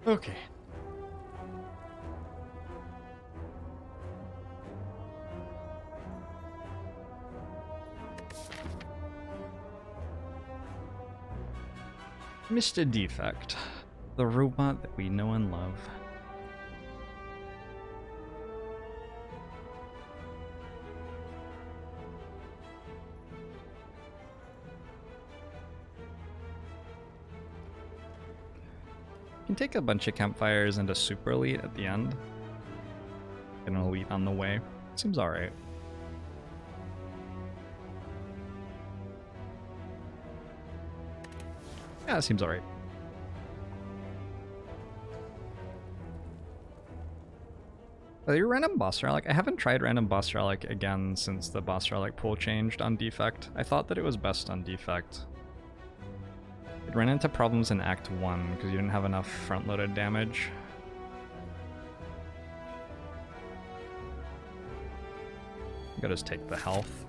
Okay. Mr. Defect, the robot that we know and love. You can take a bunch of campfires into super elite at the end. Get an elite on the way. Seems alright. Yeah, it seems alright. Your random boss relic? I haven't tried random boss relic again since the boss relic pool changed on Defect. I thought that it was best on Defect. It ran into problems in Act 1 because you didn't have enough front-loaded damage. You gotta just take the health.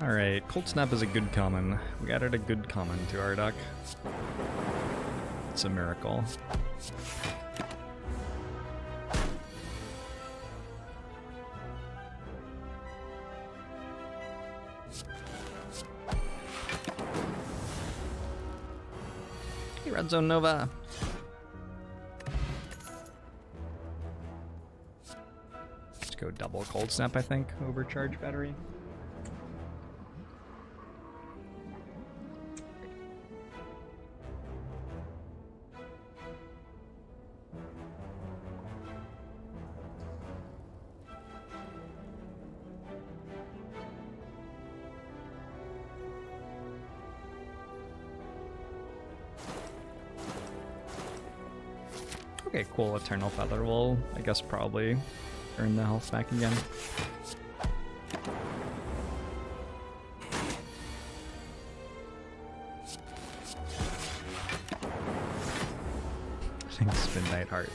Alright, Cold Snap is a good common. We added a good common to our deck. It's a miracle. Hey, Red Zone Nova! Let's go double Cold Snap, I think. Overcharge battery. Okay, cool. Eternal Feather will, I guess, probably earn the health back again. I think Spin Knight Heart.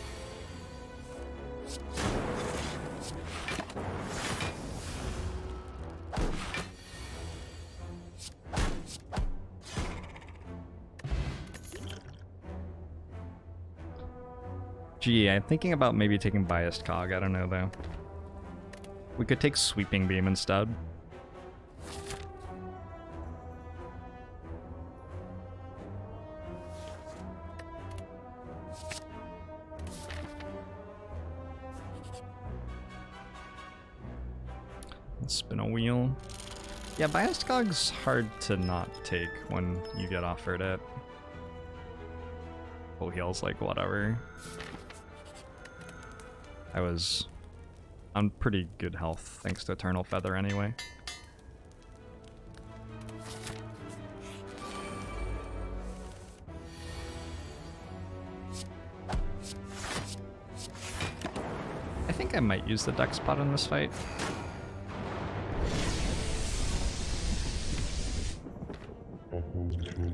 Gee, I'm thinking about maybe taking Biased Cog, I don't know though. We could take Sweeping Beam instead. Let's spin a wheel. Yeah, Biased Cog's hard to not take when you get offered it. Full heal's like whatever. I was on pretty good health thanks to Eternal Feather anyway. I think I might use the Dex Pot in this fight. I'm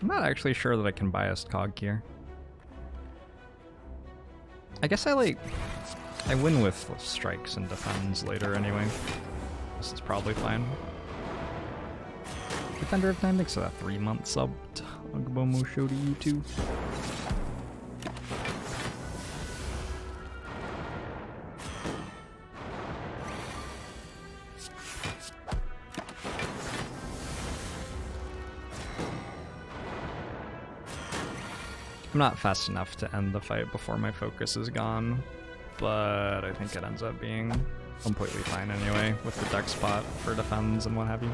not actually sure that I can Biased Cog here. I guess I win with strikes and defends later anyway. This is probably fine. Defender of Time, thanks for that 3-month sub to Akabeko show to you too. I'm not fast enough to end the fight before my focus is gone, but I think it ends up being completely fine anyway with the deck spot for defends and what have you.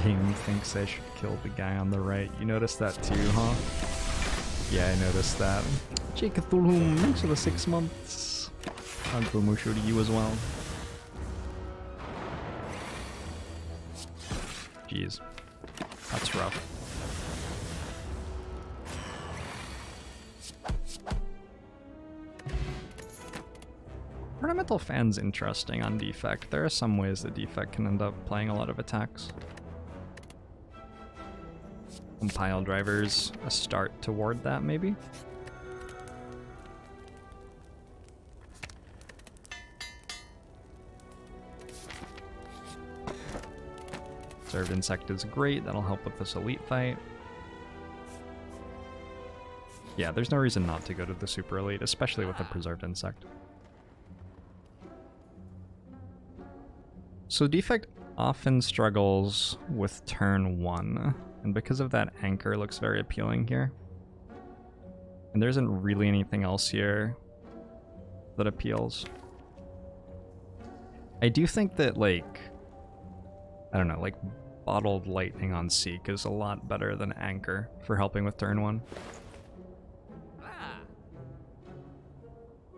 Game thinks I should kill the guy on the right. You noticed that too, huh? Yeah, I noticed that. Jake Cthulhu, thanks for the 6 months. Mushu to you as well. Jeez. That's rough. Ornamental Fan's interesting on Defect. There are some ways that Defect can end up playing a lot of attacks. Pile drivers, a start toward that, maybe? Preserved Insect is great, that'll help with this elite fight. Yeah, there's no reason not to go to the super elite, especially with a Preserved Insect. So Defect often struggles with turn 1, and because of that, Anchor looks very appealing here. And there isn't really anything else here that appeals. I do think that, like, I don't know, like, Bottled Lightning on Seek is a lot better than Anchor for helping with turn 1.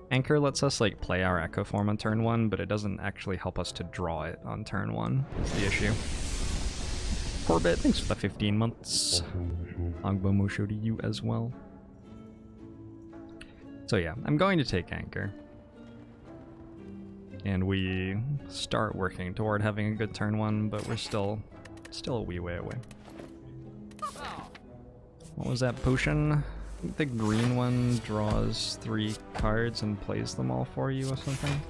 Anchor lets us, like, play our Echo Form on turn 1, but it doesn't actually help us to draw it on turn 1, is the issue. Corbett, thanks for the 15 months. Agbo Musho to you as well. So yeah, I'm going to take Anchor. And we start working toward having a good turn 1, but we're still a wee way away. What was that potion? I think the green one draws 3 cards and plays them all for you or something.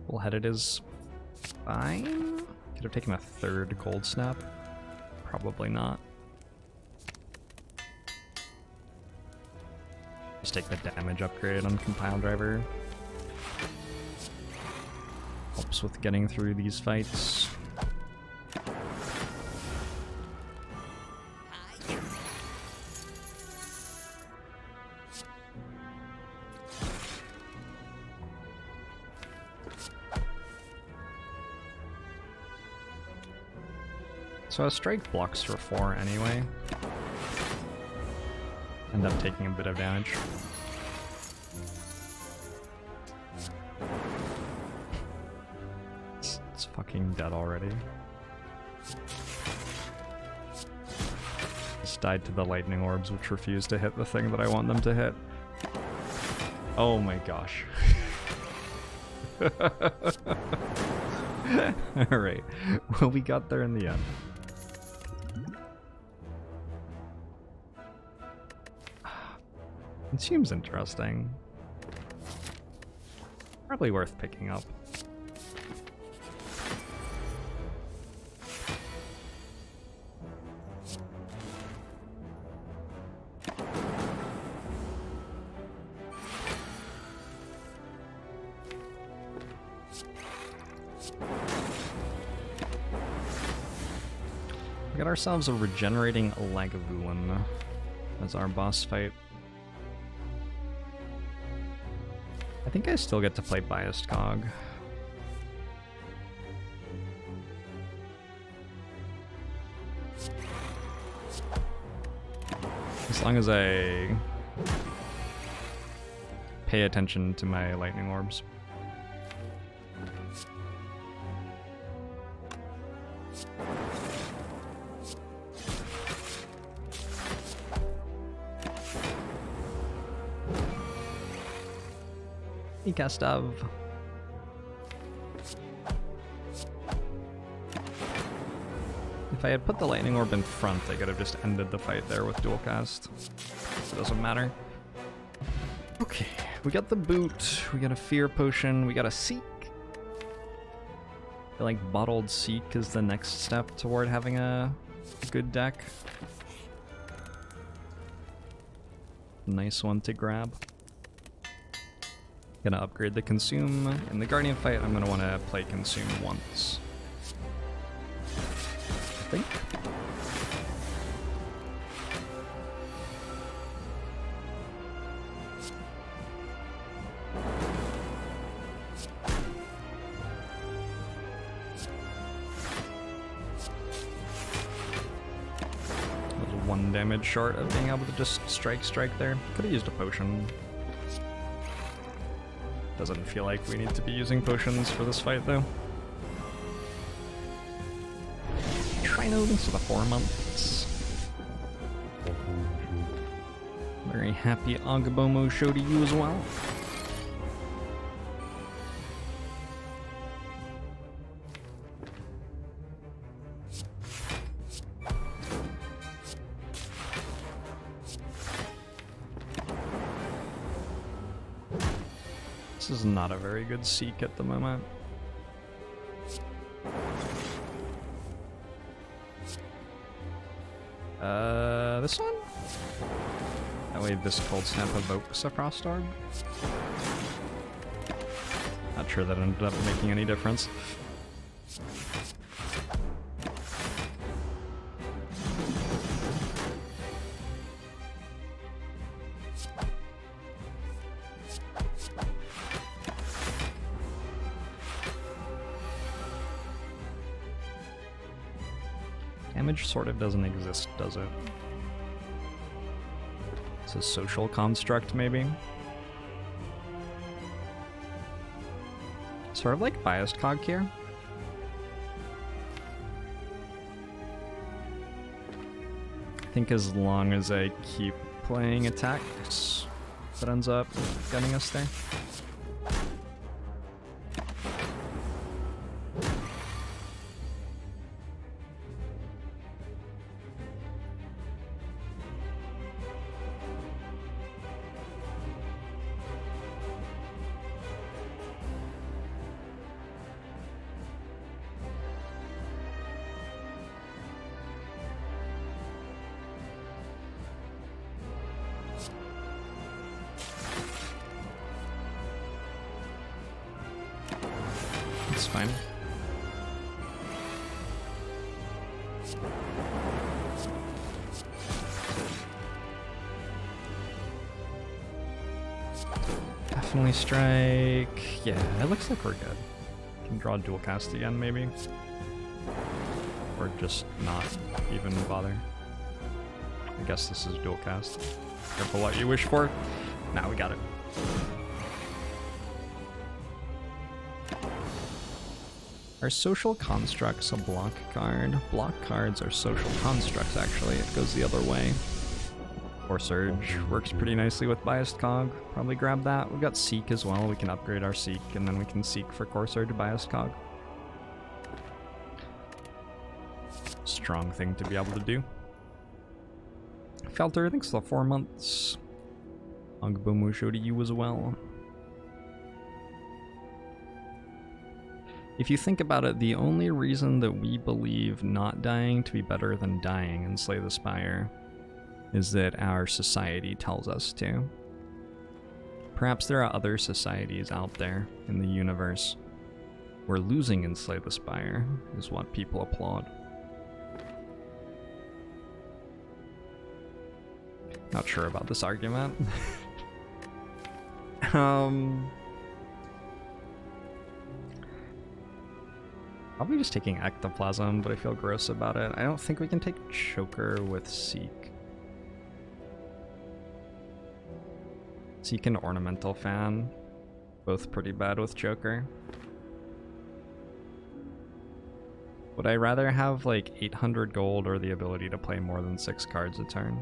Bullheaded is fine. Could have taken a 3rd Cold Snap. Probably not. Just take the damage upgrade on Compile Driver. Helps with getting through these fights. So a strike blocks for 4 anyway. End up taking a bit of damage. It's fucking dead already. Just died to the lightning orbs, which refused to hit the thing that I want them to hit. Oh my gosh. Alright, well, we got there in the end. It seems interesting. Probably worth picking up. We got ourselves a regenerating Lagavulin as our boss fight. I think I still get to play Biased Cog. As long as I pay attention to my lightning orbs. Ikastav. If I had put the lightning orb in front, I could have just ended the fight there with dual cast. It doesn't matter. Okay, we got the boot, we got a fear potion, we got a seek. I feel like bottled seek is the next step toward having a good deck. Nice one to grab. Gonna upgrade the consume. In the Guardian fight, I'm gonna want to play consume once. I think. 1 damage short of being able to just strike there. Could have used a potion. Doesn't feel like we need to be using potions for this fight though. Trino, thanks for the 4 months. Very happy Agabomo show to you as well. This is not a very good seek at the moment. This one? That way this Cold Snap evokes a Frost Orb. Not sure that ended up making any difference. Damage sort of doesn't exist, does it? It's a social construct, maybe? Sort of like Biased Cog here. I think as long as I keep playing attacks, that ends up getting us there. It's fine. Definitely strike. Yeah, it looks like we're good. Can draw dual cast again, maybe. Or just not even bother. I guess this is dual cast. Careful what you wish for. Now we got it. Are social constructs a block card? Block cards are social constructs, actually. It goes the other way. Core Surge works pretty nicely with Biased Cog. Probably grab that. We've got Seek as well. We can upgrade our Seek, and then we can Seek for Core Surge Biased Cog. Strong thing to be able to do. Felter, thanks for the 4 months. Agbomu show to you as well. If you think about it, the only reason that we believe not dying to be better than dying in Slay the Spire is that our society tells us to. Perhaps there are other societies out there in the universe where losing in Slay the Spire is what people applaud. Not sure about this argument. Probably just taking Ectoplasm, but I feel gross about it. I don't think we can take Choker with Seek. Seek and Ornamental Fan, both pretty bad with Choker. Would I rather have like 800 gold or the ability to play more than 6 cards a turn?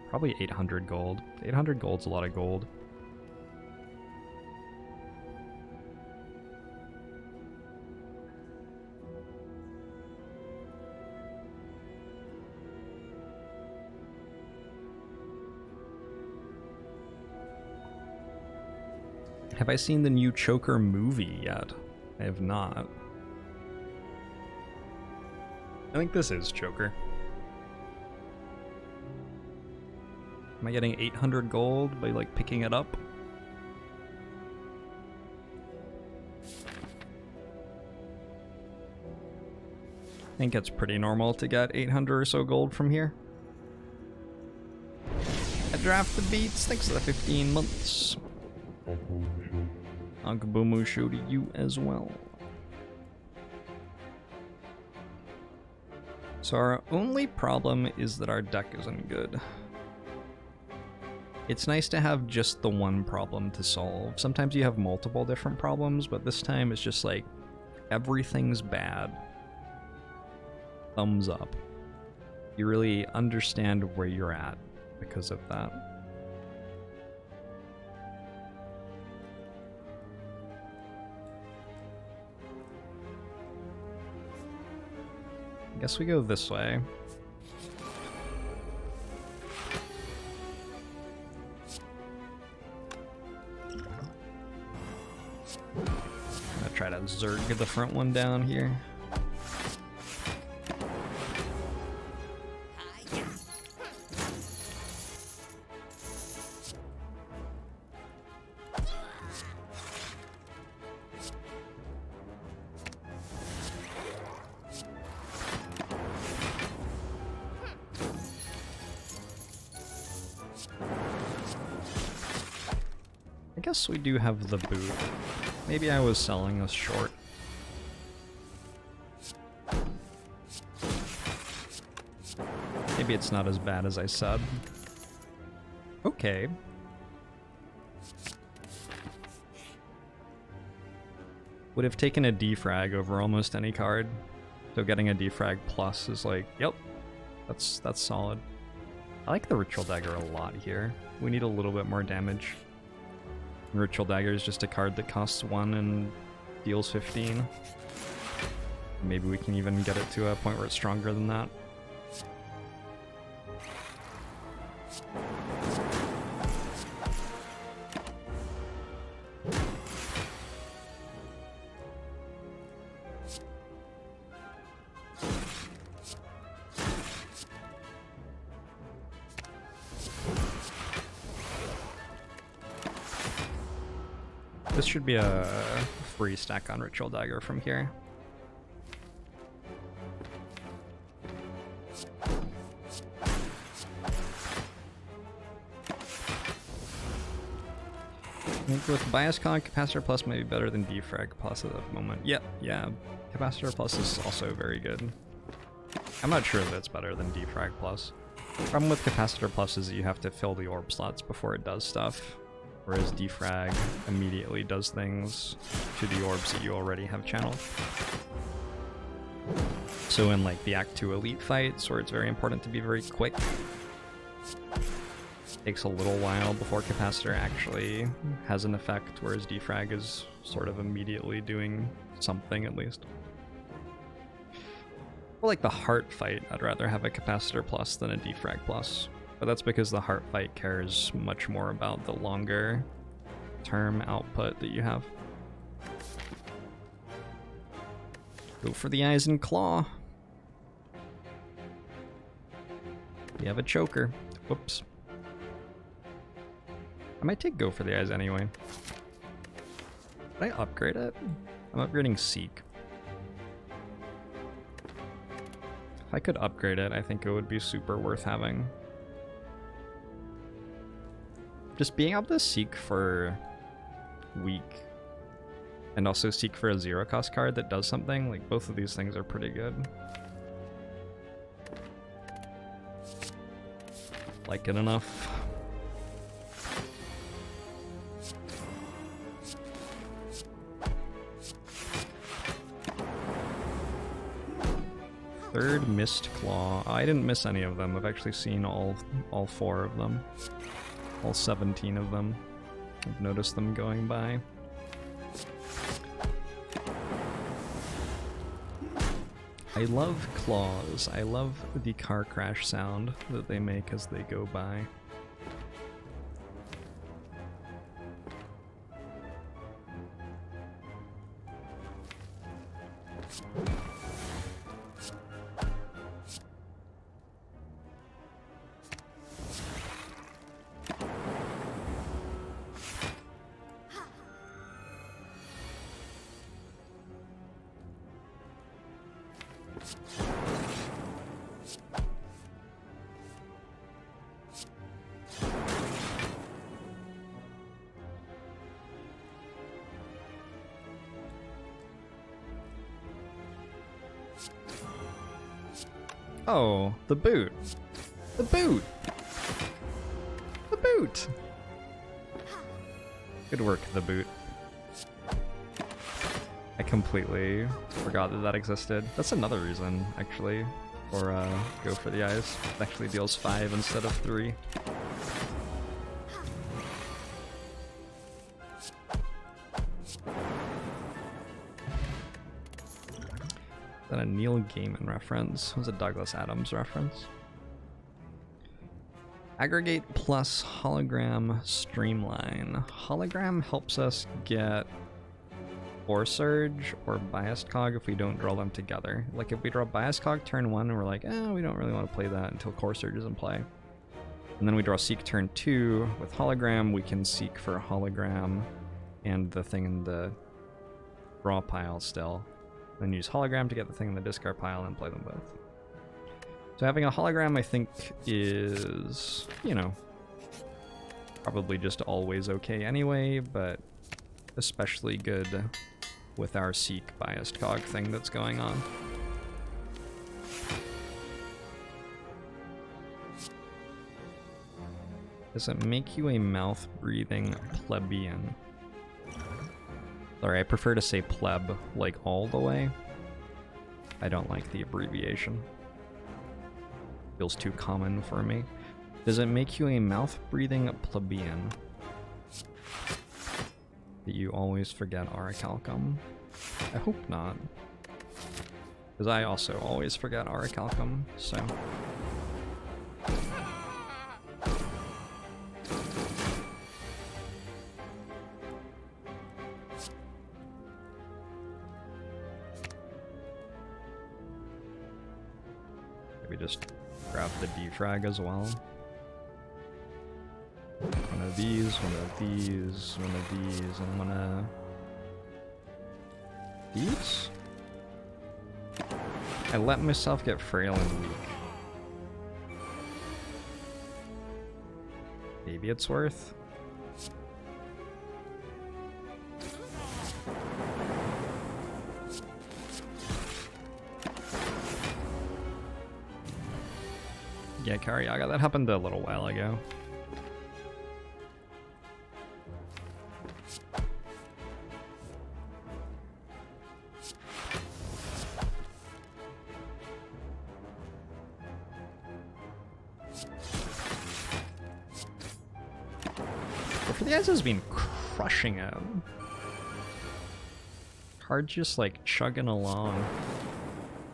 Probably 800 gold. 800 gold's a lot of gold. Have I seen the new Choker movie yet? I have not. I think this is Choker. Am I getting 800 gold by like picking it up? I think it's pretty normal to get 800 or so gold from here. I draft the beats, thanks for the 15 months. Akabomo show to you as well. So our only problem is that our deck isn't good. It's nice to have just the one problem to solve. Sometimes you have multiple different problems, but this time it's just like everything's bad. Thumbs up. You really understand where you're at because of that. I guess we go this way. I'm gonna try to Zerg the front one down here. I guess we do have the boot. Maybe I was selling us short. Maybe it's not as bad as I said. Okay. Would have taken a defrag over almost any card. So getting a defrag plus is like, yep, that's solid. I like the Ritual Dagger a lot here. We need a little bit more damage. Ritual Dagger is just a card that costs 1 and deals 15. Maybe we can even get it to a point where it's stronger than that. This should be a free stack on Ritual Dagger from here. I think with Bias Con, Capacitor Plus may be better than Defrag Plus at the moment. Yep, yeah. Capacitor Plus is also very good. I'm not sure that it's better than Defrag Plus. The problem with Capacitor Plus is that you have to fill the orb slots before it does stuff. Whereas Defrag immediately does things to the orbs that you already have channeled. So in like the Act 2 Elite fights, where it's very important to be very quick, takes a little while before Capacitor actually has an effect, whereas Defrag is sort of immediately doing something at least. For like the Heart fight, I'd rather have a Capacitor Plus than a Defrag Plus. But that's because the Heart fight cares much more about the longer term output that you have. Go for the Eyes and Claw. We have a choker. Whoops. I might take Go for the Eyes anyway. Did I upgrade it? I'm upgrading Seek. If I could upgrade it, I think it would be super worth having. Just being able to seek for weak and also seek for a 0-cost card that does something, like both of these things are pretty good. Like it enough. Third Mist Claw. I didn't miss any of them. I've actually seen all 4 of them. All 17 of them. I've noticed them going by. I love claws. I love the car crash sound that they make as they go by. Oh, the boot. The boot! The boot! Good work, the boot. I completely forgot that that existed. That's another reason, actually, for go for the eyes. It actually deals 5 instead of 3. Is that a Neil Gaiman reference? It was a Douglas Adams reference. Aggregate plus hologram streamline. Hologram helps us get Core Surge or Biased Cog if we don't draw them together. Like if we draw Biased Cog turn 1 and we're like, we don't really want to play that until Core Surge is in play. And then we draw Seek turn 2 with hologram, we can seek for hologram and the thing in the draw pile still. Then use hologram to get the thing in the discard pile and play them both. So having a hologram I think is, you know, probably just always okay anyway, but especially good with our Seek Biased Cog thing that's going on. Does it make you a mouth-breathing plebeian? Sorry, I prefer to say pleb, like all the way. I don't like the abbreviation. Feels too common for me. Does it make you a mouth-breathing plebeian? That you always forget Orichalcum? I hope not. Because I also always forget Orichalcum, so... Maybe just grab the defrag as well. One of these, one of these, one of these, and one of these? I let myself get frail and weak. Maybe it's worth. Yeah, Kariaga, that happened a little while ago. For the Eyes has been crushing it. Card just like chugging along.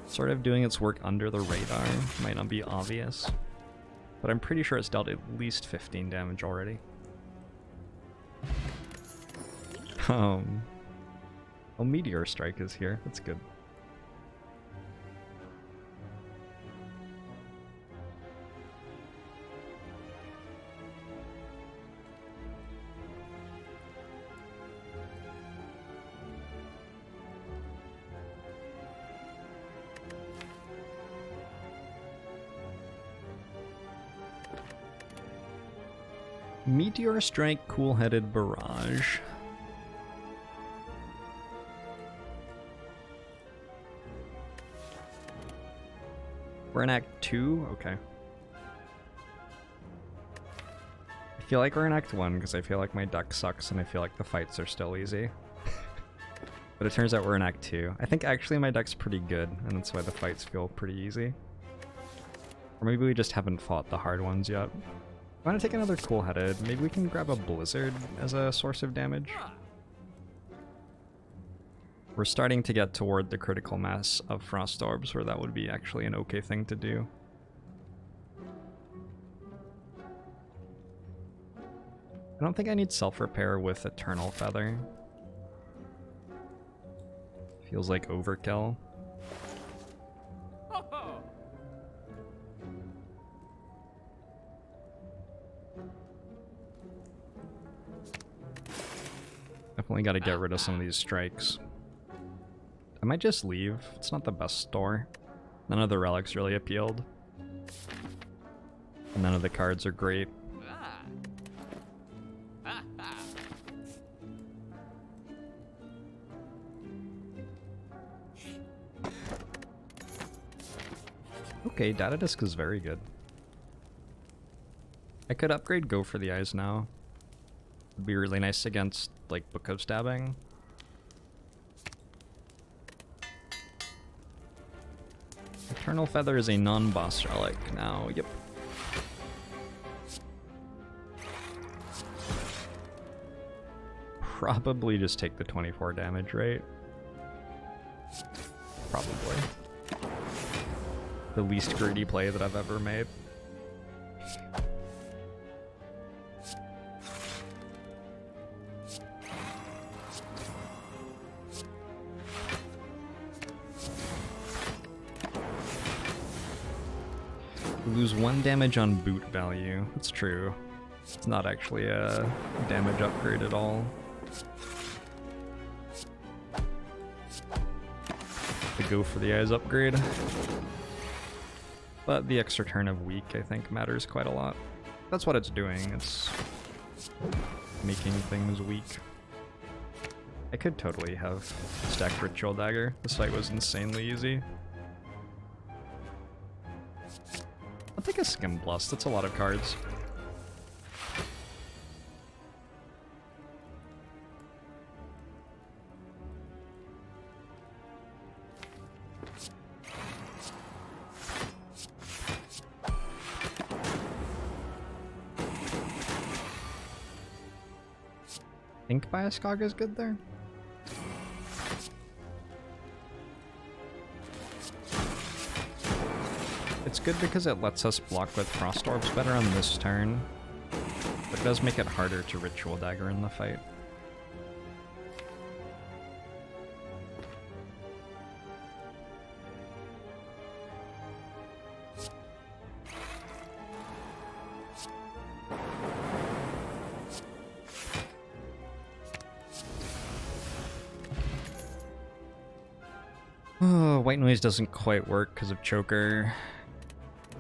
Sort of doing its work under the radar. Might not be obvious. But I'm pretty sure it's dealt at least 15 damage already. Oh, Meteor Strike is here. That's good. Meteor Strike, Cool-Headed Barrage. We're in Act 2? Okay. I feel like we're in Act 1 because I feel like my deck sucks and I feel like the fights are still easy. But it turns out we're in Act 2. I think actually my deck's pretty good and that's why the fights feel pretty easy. Or maybe we just haven't fought the hard ones yet. I want to take another Cool-Headed. Maybe we can grab a Blizzard as a source of damage. We're starting to get toward the critical mass of Frost Orbs where that would be actually an okay thing to do. I don't think I need Self-Repair with Eternal Feather. Feels like overkill. Definitely got to get rid of some of these strikes. I might just leave. It's not the best store. None of the relics really appealed. And none of the cards are great. Okay, Data Disc is very good. I could upgrade Go for the Eyes now. It'd be really nice against, like, Book of Stabbing. Eternal Feather is a non-boss relic now, yep. Probably just take the 24 damage, right? Probably. The least greedy play that I've ever made. Lose 1 damage on boot value. That's true. It's not actually a damage upgrade at all. The Go for the Eyes upgrade. But the extra turn of weak, I think, matters quite a lot. That's what it's doing. It's making things weak. I could totally have stacked Ritual Dagger. This fight was insanely easy. I'll take a Skim Plus. That's a lot of cards. I think Bioscog is good there. It's good because it lets us block with Frost Orbs better on this turn, but it does make it harder to Ritual Dagger in the fight. Oh, White Noise doesn't quite work because of Choker.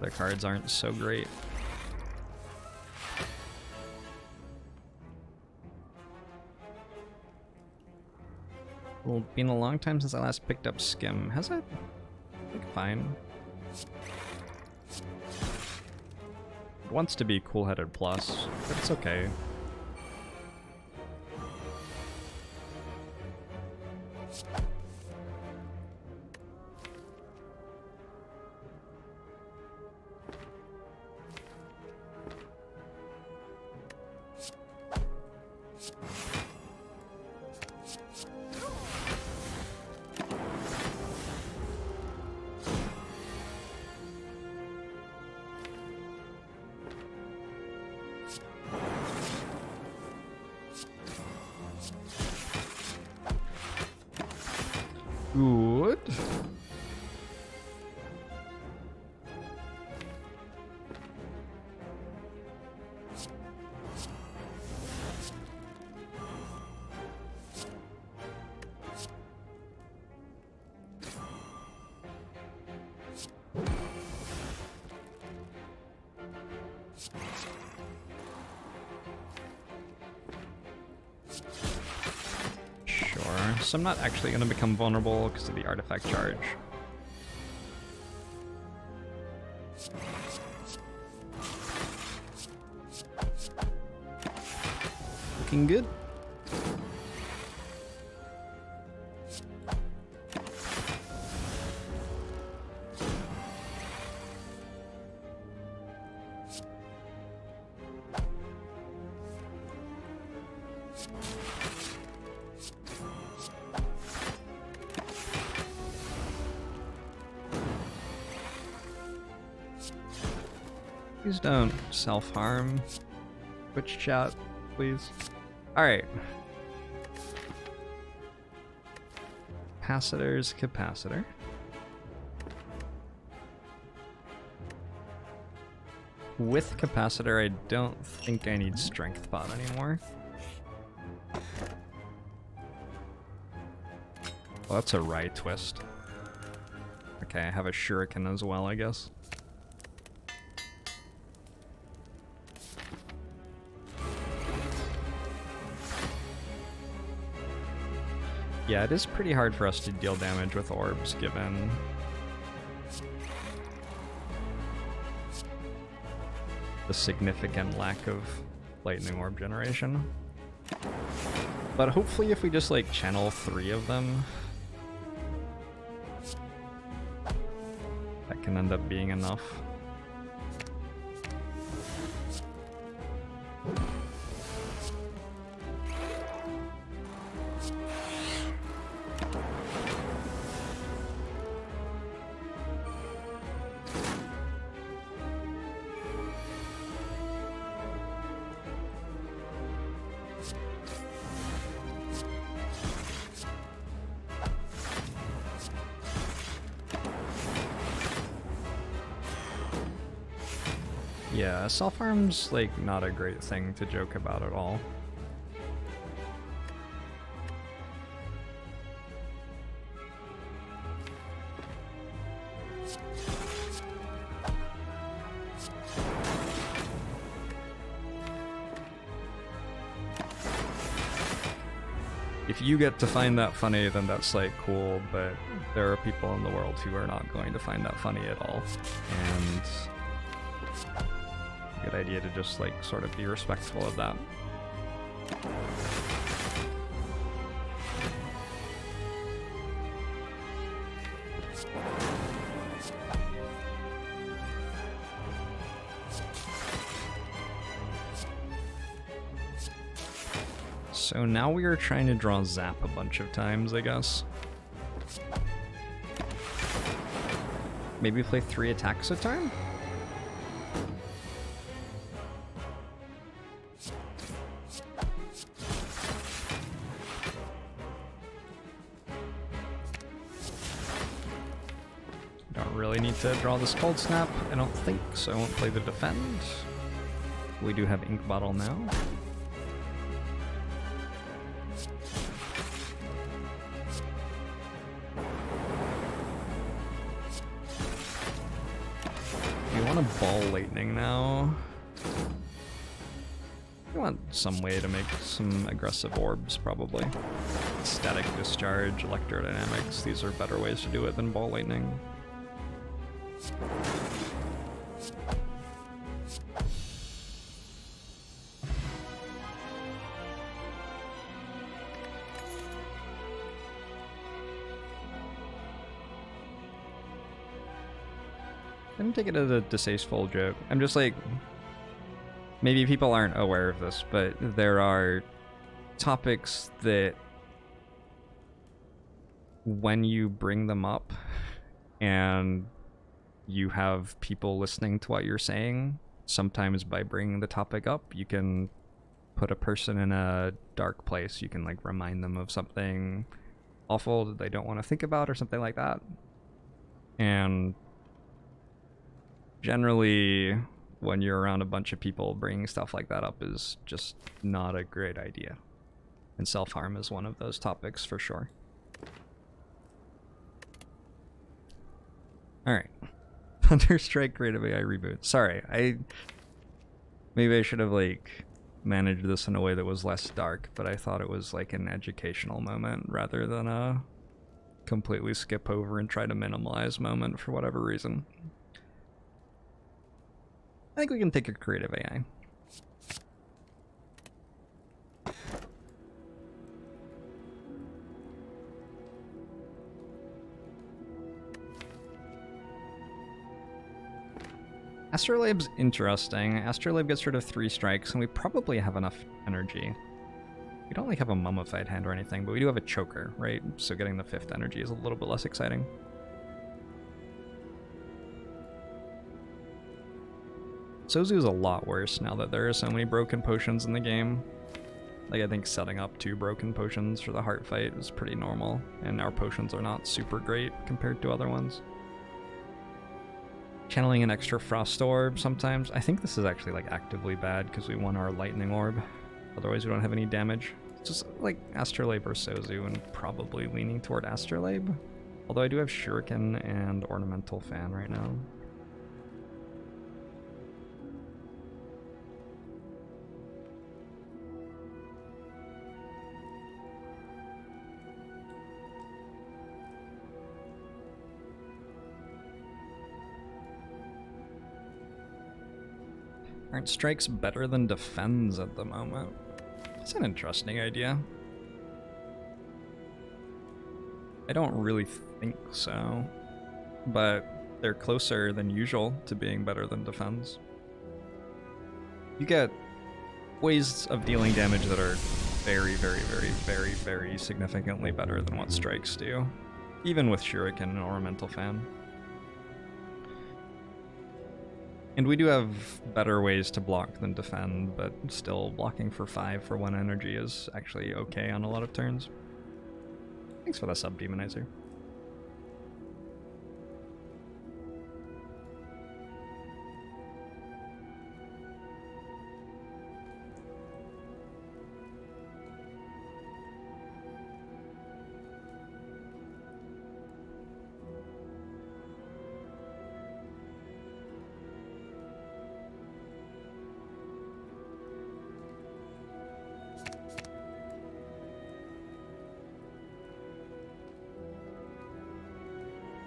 The cards aren't so great. Well, been a long time since I last picked up Skim. Has it? I think fine. It wants to be Cool-Headed Plus, but it's okay. Good. So I'm not actually going to become vulnerable because of the artifact charge. Looking good. Please don't self-harm. Twitch chat, please. Alright. Capacitor's Capacitor. With Capacitor, I don't think I need Strength Pot anymore. Well, that's a Rye Twist. Okay, I have a Shuriken as well, I guess. Yeah, it is pretty hard for us to deal damage with orbs, given the significant lack of lightning orb generation. But hopefully if we just like channel 3 of them, that can end up being enough. Yeah, self-harm's like not a great thing to joke about at all. If you get to find that funny, then that's like cool, but there are people in the world who are not going to find that funny at all. And good idea to just like sort of be respectful of that. So now we are trying to draw Zap a bunch of times, I guess. Maybe play 3 attacks a turn? Need to draw this Cold Snap, I don't think, so I won't play the Defend. We do have Ink Bottle now. We want a Ball Lightning now. We want some way to make some aggressive orbs, probably. Static Discharge, Electrodynamics, these are better ways to do it than Ball Lightning. I didn't take it as a distasteful joke. I'm just like, maybe people aren't aware of this, but there are topics that when you bring them up and you have people listening to what you're saying, sometimes by bringing the topic up, you can put a person in a dark place. You can like remind them of something awful that they don't want to think about or something like that. And generally, when you're around a bunch of people, bringing stuff like that up is just not a great idea. And self-harm is one of those topics for sure. Alright. Thunderstrike Creative AI Reboot. Sorry, maybe I should have like managed this in a way that was less dark, but I thought it was like an educational moment rather than a completely skip over and try to minimize moment for whatever reason. I think we can take a Creative AI. Astrolabe's interesting. Astrolabe gets rid of 3 strikes, and we probably have enough energy. We don't like have a mummified hand or anything, but we do have a choker, right? So getting the 5th energy is a little bit less exciting. Sozu is a lot worse now that there are so many broken potions in the game. Like, I think setting up 2 broken potions for the heart fight is pretty normal, and our potions are not super great compared to other ones. Channeling an extra Frost Orb sometimes. I think this is actually like actively bad because we won our Lightning Orb. Otherwise we don't have any damage. It's just like Astrolabe or Sozu and probably leaning toward Astrolabe. Although I do have Shuriken and Ornamental Fan right now. Aren't strikes better than defends at the moment? That's an interesting idea. I don't really think so, but they're closer than usual to being better than defends. You get ways of dealing damage that are very, very, very, very, very significantly better than what strikes do, even with Shuriken or Mental Fan. And we do have better ways to block than defend, but still blocking for 5 for 1 energy is actually okay on a lot of turns. Thanks for the sub, Demonizer.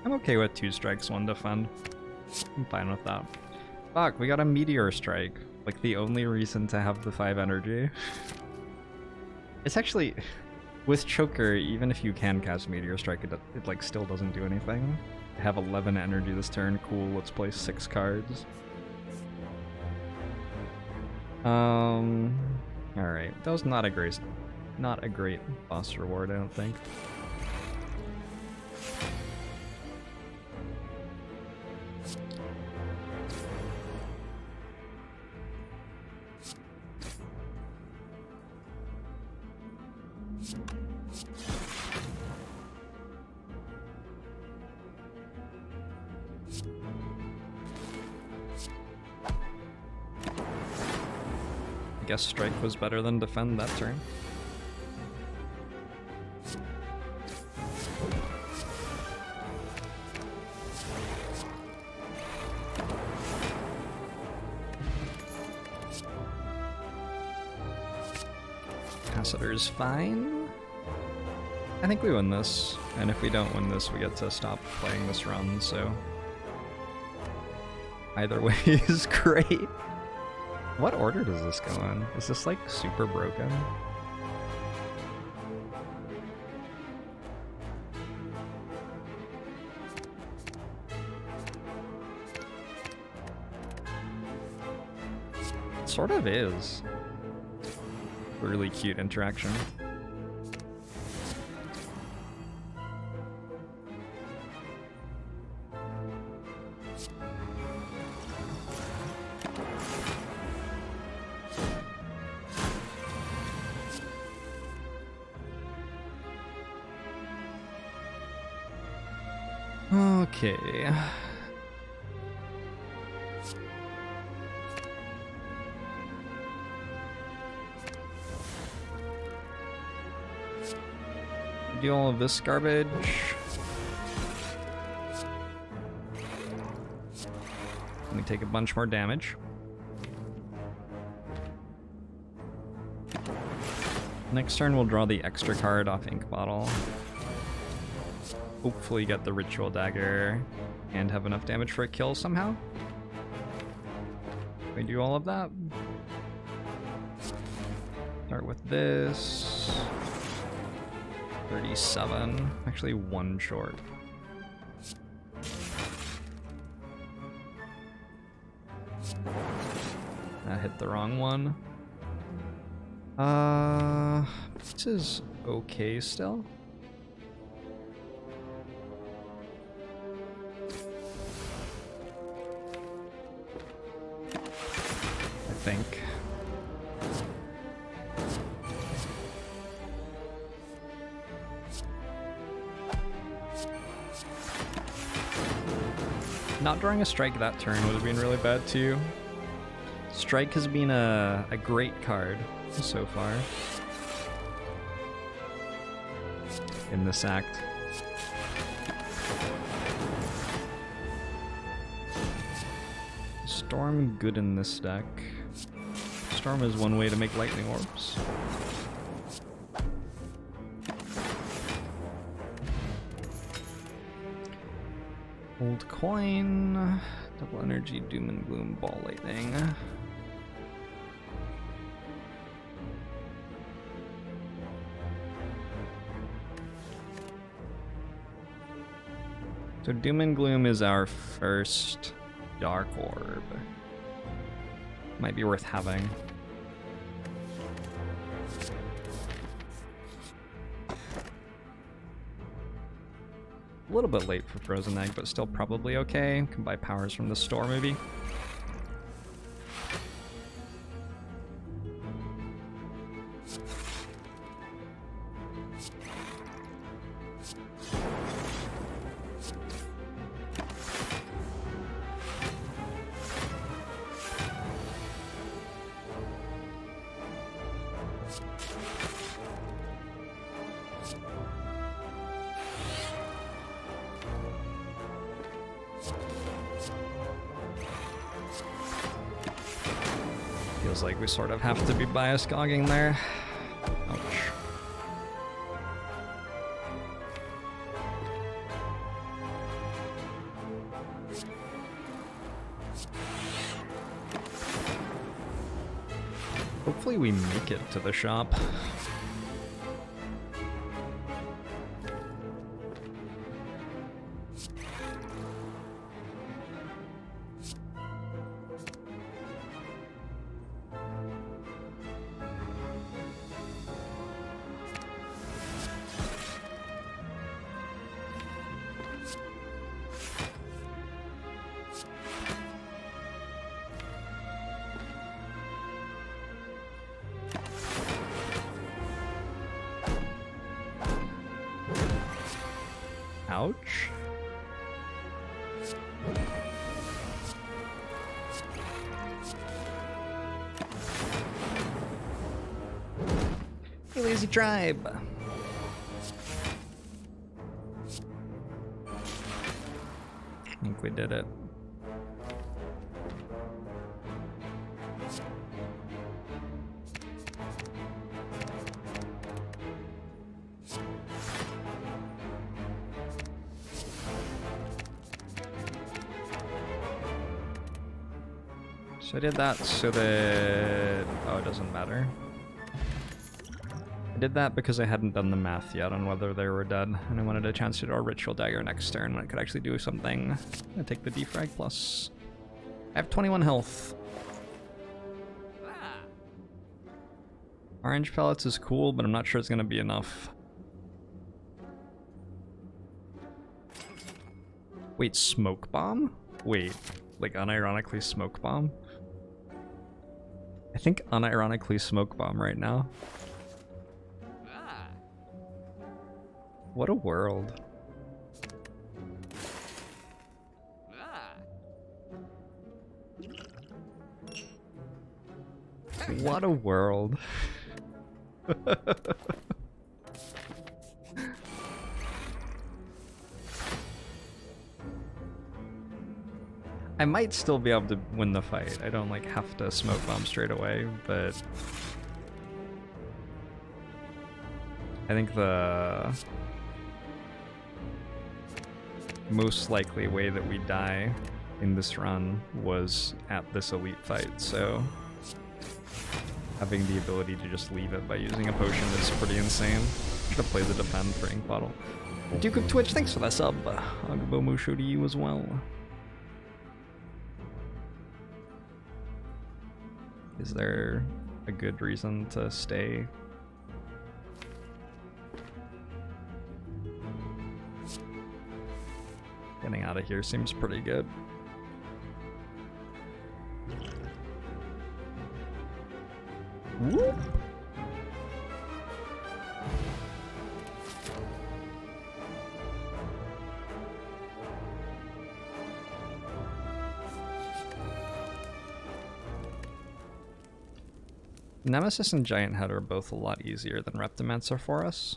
I'm okay with 2 strikes, 1 defend. I'm fine with that. Fuck, we got a Meteor Strike. Like, the only reason to have the 5 energy. It's actually... With Choker, even if you can cast Meteor Strike, it like, still doesn't do anything. I have 11 energy this turn. Cool, let's play 6 cards. Alright. That was not a great boss reward, I don't think. I guess strike was better than defend that turn. Capacitor's fine. I think we win this, and if we don't win this, we get to stop playing this run, so... Either way is great. What order does this go in? Is this like super broken? It sort of is. Really cute interaction. Okay. Do all of this garbage. Let me take a bunch more damage. Next turn we'll draw the extra card off Ink Bottle. Hopefully get the Ritual Dagger and have enough damage for a kill somehow. Can we do all of that? Start with this. 37. Actually, 1 short. That hit the wrong one. This is okay still. I think. Not drawing a strike that turn would have been really bad too. Strike has been a great card so far in this act. Storm good in this deck. Storm is one way to make lightning orbs. Old coin, double energy, doom and gloom, ball lightning. So Doom and Gloom is our first Dark Orb. Might be worth having. A little bit late for Frozen Egg, but still probably okay. Can buy powers from the store maybe. Feels like we sort of have to be bias gogging there. Ouch. Hopefully we make it to the shop. Ouch. Hey, lazy tribe. I think we did it. So I did that so that... oh, it doesn't matter. I did that because I hadn't done the math yet on whether they were dead, and I wanted a chance to do a Ritual Dagger next turn when I could actually do something. I take the defrag plus. I have 21 health. Orange pellets is cool, but I'm not sure it's gonna be enough. Wait, smoke bomb? Wait, like unironically smoke bomb? I think unironically smoke bomb right now. What a world. What a world. I might still be able to win the fight. I don't like have to smoke bomb straight away, but I think the most likely way that we die in this run was at this elite fight, so having the ability to just leave it by using a potion is pretty insane. Should have played the defend for Ink Bottle. Duke of Twitch, thanks for that sub. Akabeko to you as well. Is there a good reason to stay? Getting out of here seems pretty good. Whoop. Nemesis and Giant Head are both a lot easier than Reptimancer for us.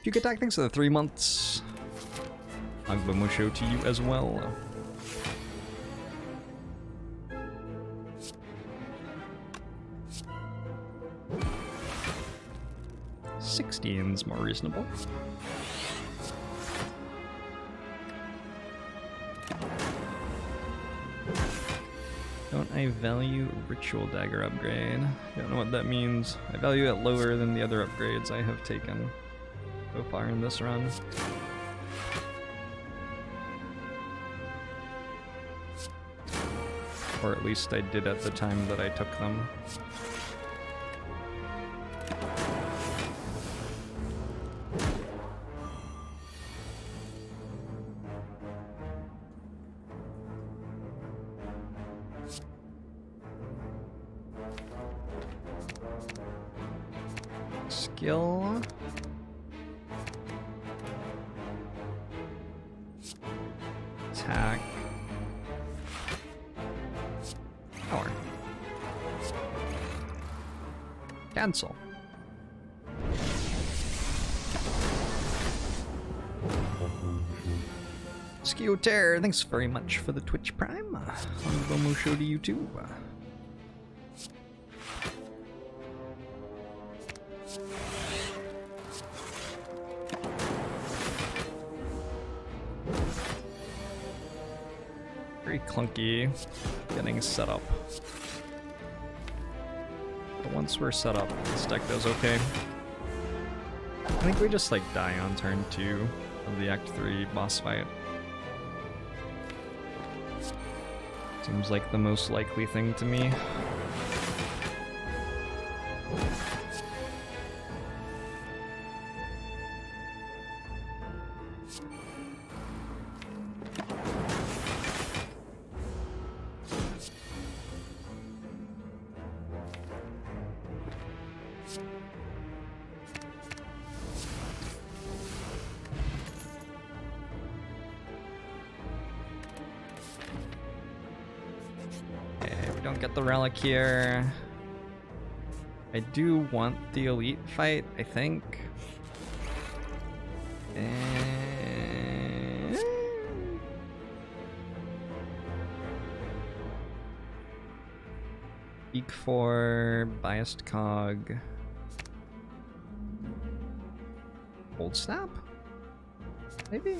Duke Attack, thanks for the 3 months. Agbamusho to you as well. 16's more reasonable. I value Ritual Dagger upgrade? Don't know what that means. I value it lower than the other upgrades I have taken so far in this run. Or at least I did at the time that I took them. Skill. Attack. Power. Cancel. Skew Terror, thanks very much for the Twitch Prime. Honorable show to you too. Very clunky getting set up. But once we're set up, this deck does okay. I think we just like die on turn 2 of the Act 3 boss fight. Seems like the most likely thing to me. The relic here. I do want the elite fight, I think. And... Speak for biased cog. Old snap? Maybe?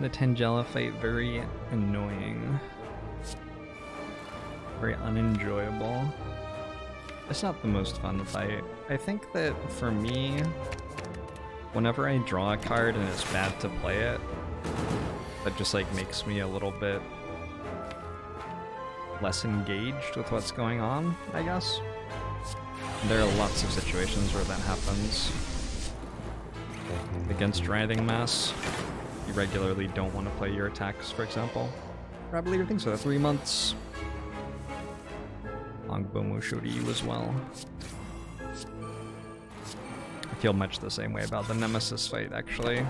The Tangela fight very annoying. Very unenjoyable. It's not the most fun fight. I think that for me, whenever I draw a card and it's bad to play it, that just like makes me a little bit less engaged with what's going on, I guess. And there are lots of situations where that happens. Against Writhing Mass. You regularly don't want to play your attacks, for example. Probably your thing, so 3 months. Longbow show to you as well. I feel much the same way about the Nemesis fight, actually.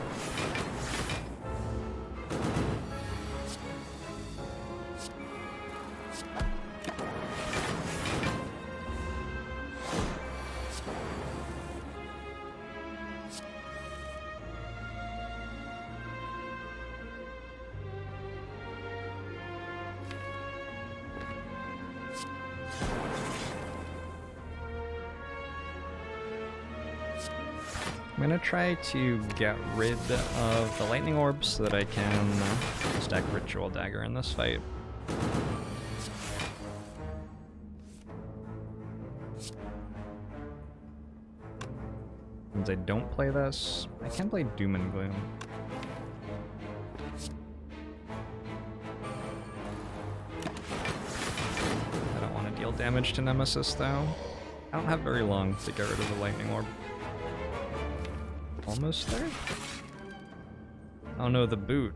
I'm gonna try to get rid of the lightning orbs so that I can stack Ritual Dagger in this fight. Since I don't play this, I can play Doom and Gloom. I don't want to deal damage to Nemesis though. I don't have very long to get rid of the lightning orb. Almost there? Oh no, the boot.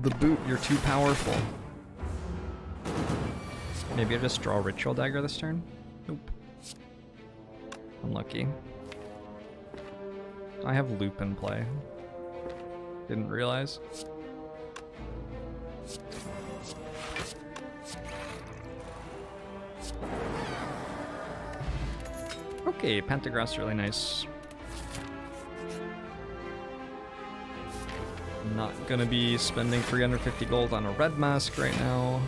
The boot, you're too powerful. Maybe I just draw Ritual Dagger this turn? Nope. Unlucky. I have Loop in play. Didn't realize. Okay, Pentagraph's really nice. not gonna be spending 350 gold on a red mask right now.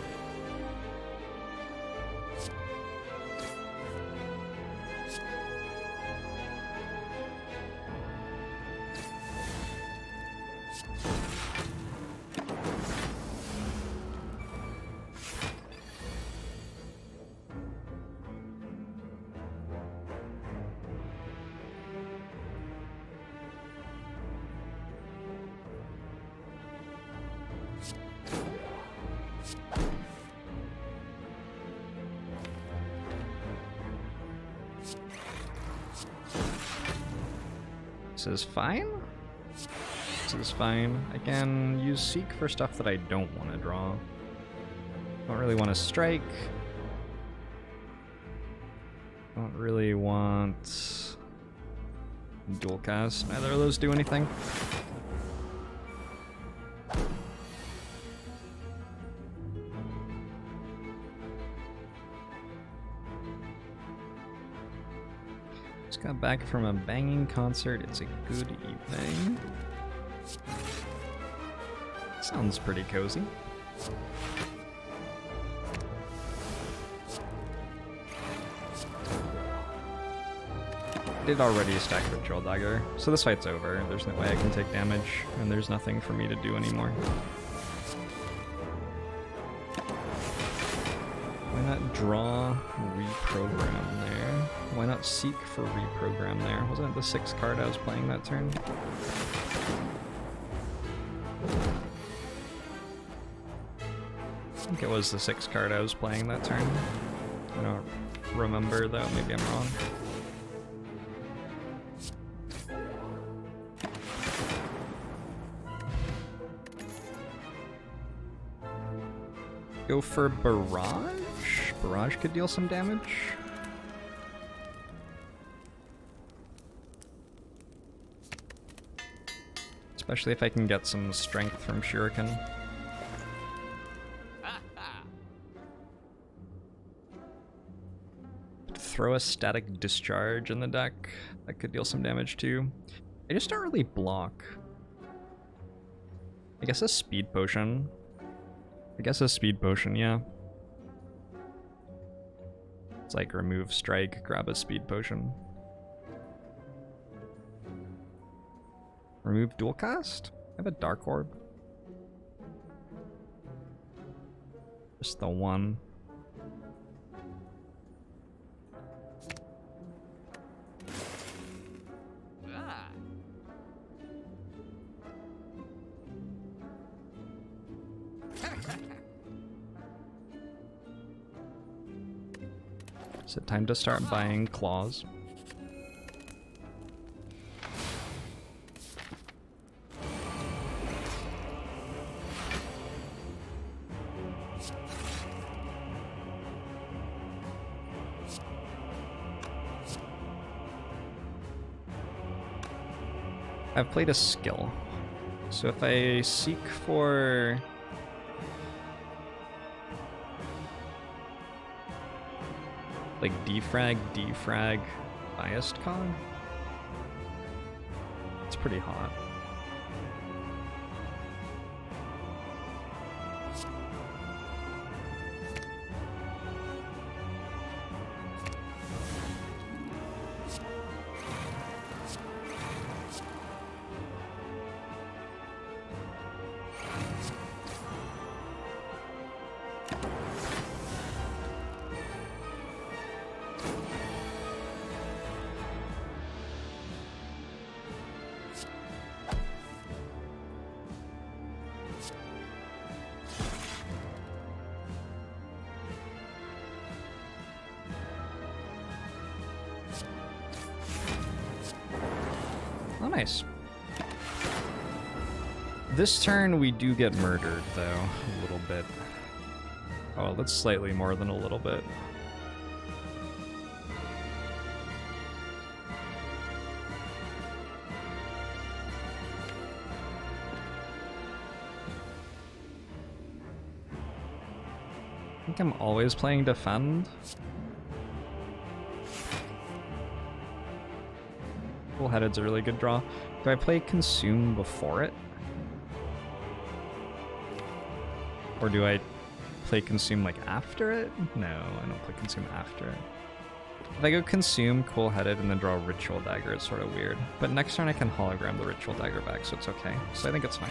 This is fine. This is fine. I can use Seek for stuff that I don't want to draw. Don't really want to strike. Don't really want dual cast. Neither of those do anything. Got back from a banging concert. It's a good evening. Sounds pretty cozy. I did already stack Ritual Dagger, so this fight's over. There's no way I can take damage, and there's nothing for me to do anymore. Why not draw, reprogram there? Why not Seek for reprogram there? Wasn't it the 6th card I was playing that turn? I think it was the 6th card I was playing that turn. I don't remember though, maybe I'm wrong. Go for Barrage? Barrage could deal some damage. Especially if I can get some strength from Shuriken. Throw a Static Discharge in the deck. That could deal some damage too. I just don't really block. I guess a Speed Potion. Yeah. It's like remove strike, grab a Speed Potion. Remove dual cast? I have a Dark Orb. Just the one. Is it time to start buying claws? I've played a skill. So if I seek for like defrag, biased con, it's pretty hot. Oh, nice. This turn we do get murdered, though, a little bit. Oh, that's slightly more than a little bit. I think I'm always playing defend. Full-headed's a really good draw. Do I play consume before it? Or do I play Consume like after it? No, I don't play Consume after it. If I go Consume, Cool-Headed, and then draw a Ritual Dagger, it's sort of weird. But next turn I can hologram the Ritual Dagger back, so it's okay. So I think it's fine.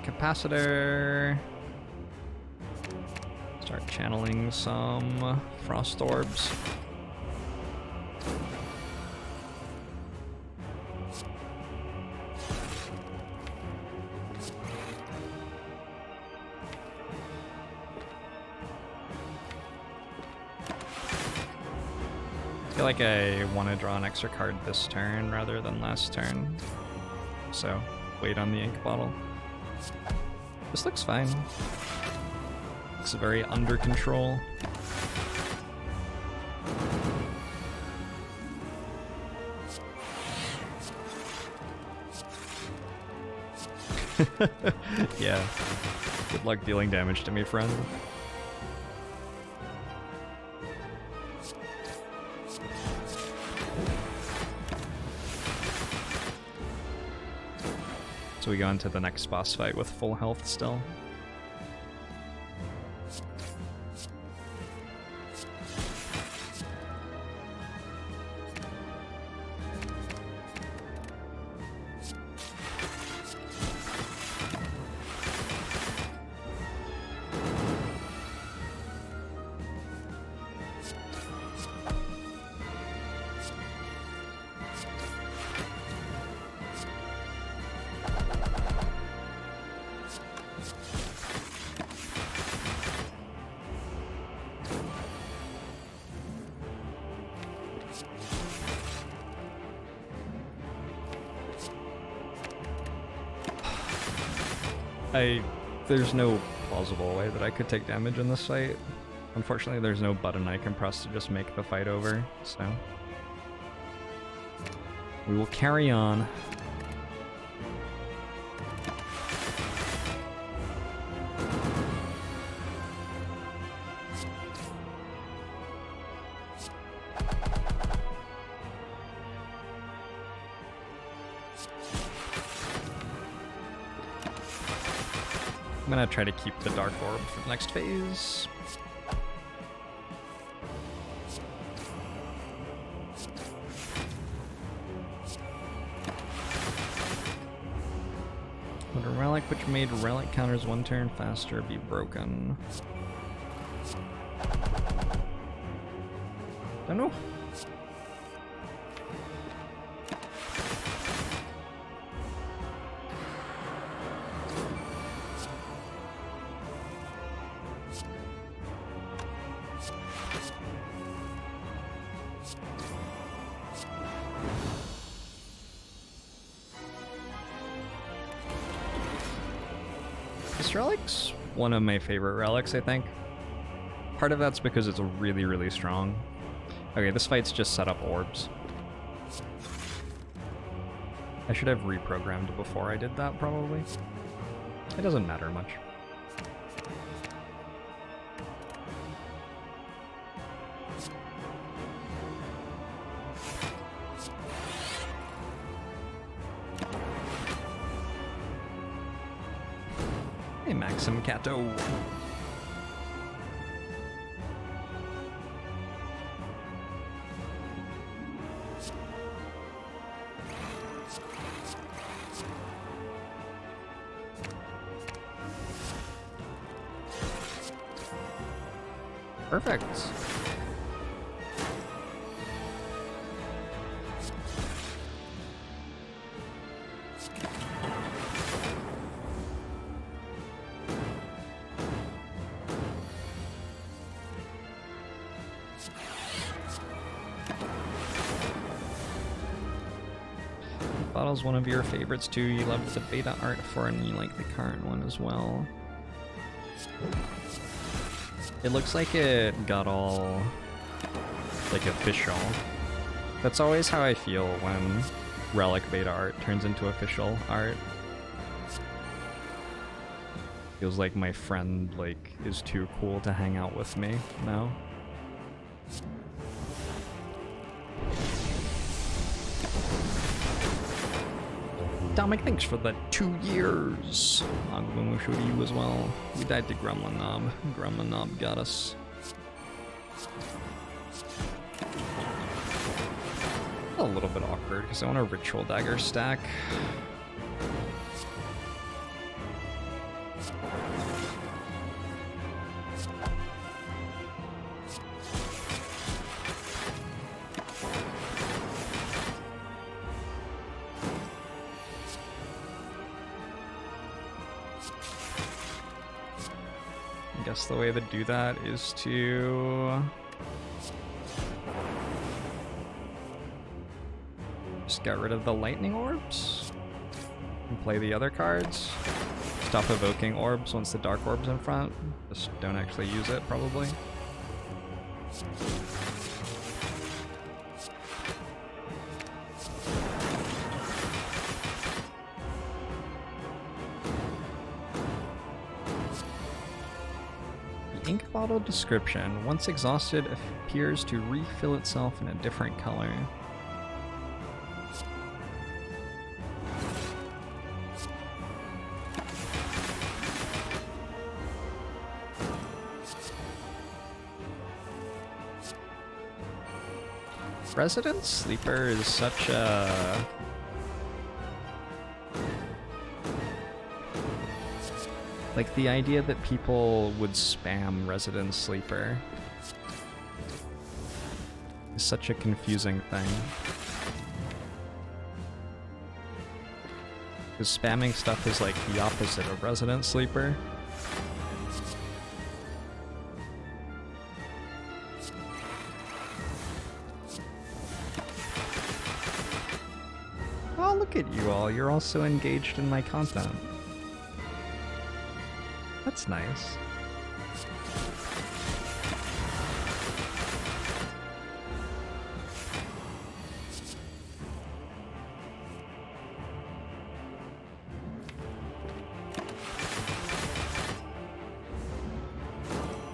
Capacitor. Start channeling some Frost Orbs. I feel like I want to draw an extra card this turn rather than last turn. So, wait on the ink bottle. This looks fine. Looks very under control. Yeah. Good luck dealing damage to me, friend. So we go into the next boss fight with full health still. There's no plausible way that I could take damage in this fight. Unfortunately, there's no button I can press to just make the fight over, so... we will carry on. I'm gonna try to keep the Dark Orb for the next phase. Would a relic which made relic counters 1 turn faster be broken? Don't know. This relic's one of my favorite relics, I think. Part of that's because it's really, really strong. Okay, this fight's just set up orbs. I should have reprogrammed before I did that, probably. It doesn't matter much. Hey, Maxim Kato. Perfect. Bottle's one of your favorites too. You loved the beta art for it and you like the current one as well. It looks like it got all like official. That's always how I feel when relic beta art turns into official art. Feels like my friend like is too cool to hang out with me now. Dominic, thanks for the 2 years. Agumumusho to you as well. We died to Gremlin Knob. Gremlin Knob got us. A little bit awkward because I want a Ritual Dagger stack. I guess the way to do that is to just get rid of the lightning orbs and play the other cards. Stop evoking orbs once the dark orb's in front. Just don't actually use it, probably. Ink bottle description. Once exhausted, appears to refill itself in a different color. Resident Sleeper is such a... like, the idea that people would spam Resident Sleeper is such a confusing thing. Because spamming stuff is like the opposite of Resident Sleeper. Oh, look at you all. You're also engaged in my content. That's nice.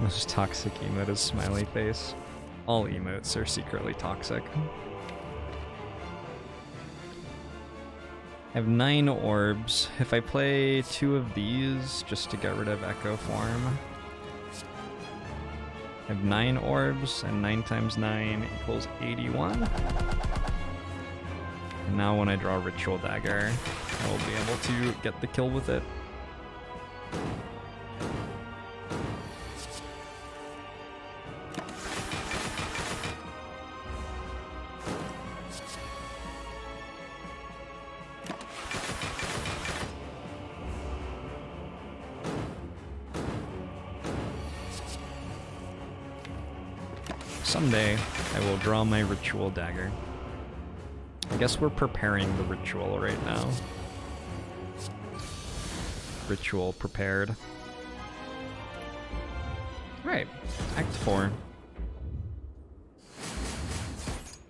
Most toxic emote is smiley face. All emotes are secretly toxic. I have 9 orbs. If I play 2 of these just to get rid of Echo Form, I have 9 orbs, and 9 times 9 equals 81. And now when I draw Ritual Dagger, I will be able to get the kill with it. Someday, I will draw my Ritual Dagger. I guess we're preparing the ritual right now. Ritual prepared. Alright, Act 4.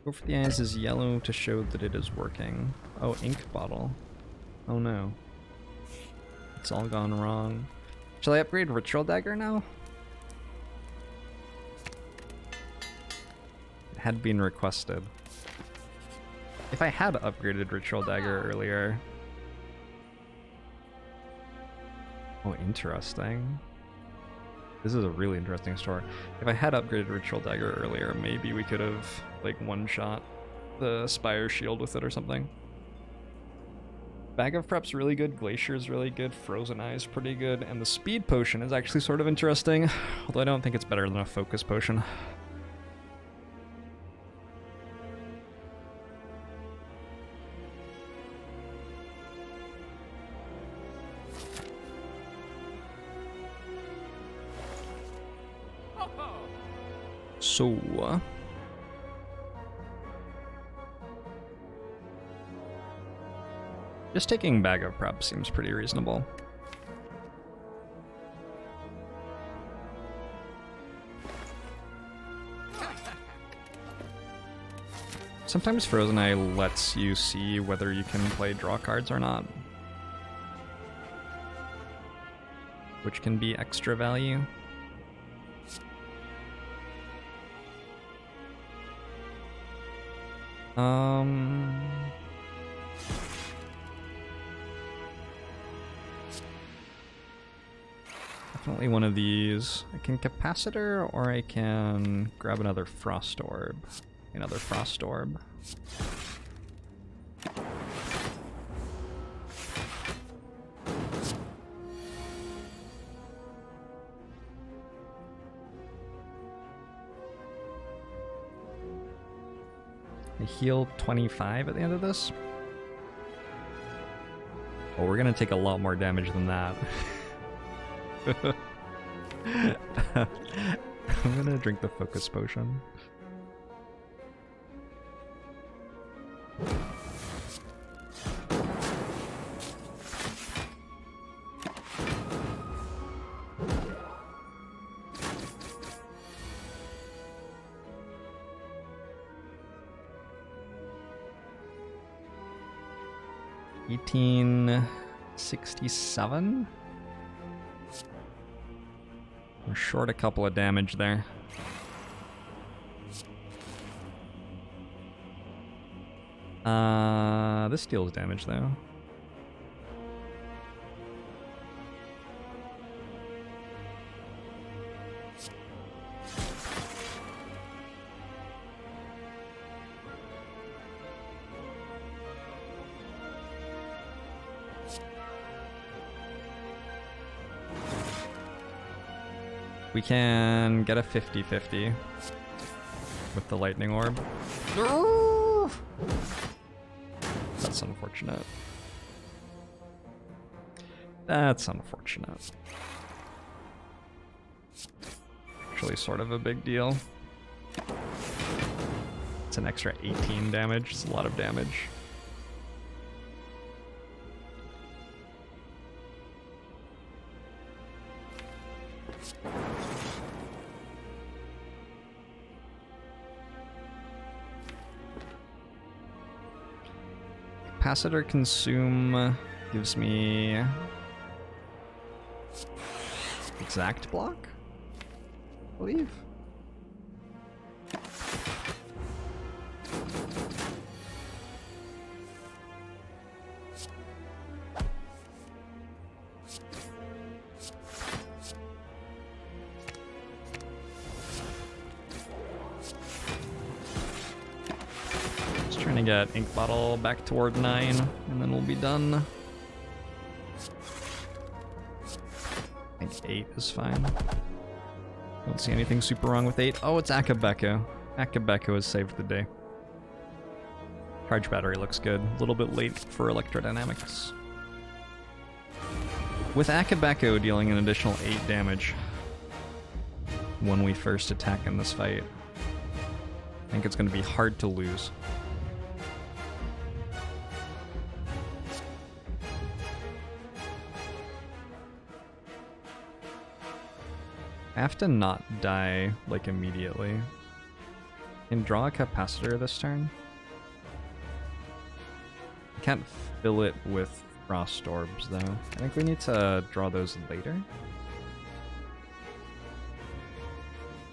Go for the eyes is yellow to show that it is working. Oh, ink bottle. Oh no. It's all gone wrong. Shall I upgrade Ritual Dagger now? Had been requested. If I had upgraded Ritual Dagger earlier... Oh, interesting. This is a really interesting story. If I had upgraded Ritual Dagger earlier, maybe we could have, like, one-shot the Spire shield with it or something. Bag of Prep's really good, Glacier's really good, Frozen Eye's pretty good, and the Speed Potion is actually sort of interesting, although I don't think it's better than a Focus Potion. So, just taking Bag of Prep seems pretty reasonable. Sometimes Frozen Eye lets you see whether you can play draw cards or not, which can be extra value. Definitely one of these. I can Capacitor, or I can grab another Frost Orb. Another Frost Orb. I heal 25 at the end of this. Oh, we're gonna take a lot more damage than that. I'm gonna drink the focus potion. $1867. We're short a couple of damage there. This deals damage though. We can get a 50-50 with the lightning orb. That's unfortunate. That's unfortunate. Actually sort of a big deal. It's an extra 18 damage. It's a lot of damage. Capacitor Consume gives me exact block, I believe. Get Ink Bottle back toward 9, and then we'll be done. I think 8 is fine. Don't see anything super wrong with 8. Oh, it's Akabeko. Akabeko has saved the day. Charge battery looks good. A little bit late for electrodynamics. With Akabeko dealing an additional 8 damage when we first attack in this fight, I think it's going to be hard to lose. I have to not die, like, immediately. Can draw a capacitor this turn. I can't fill it with frost orbs, though. I think we need to draw those later.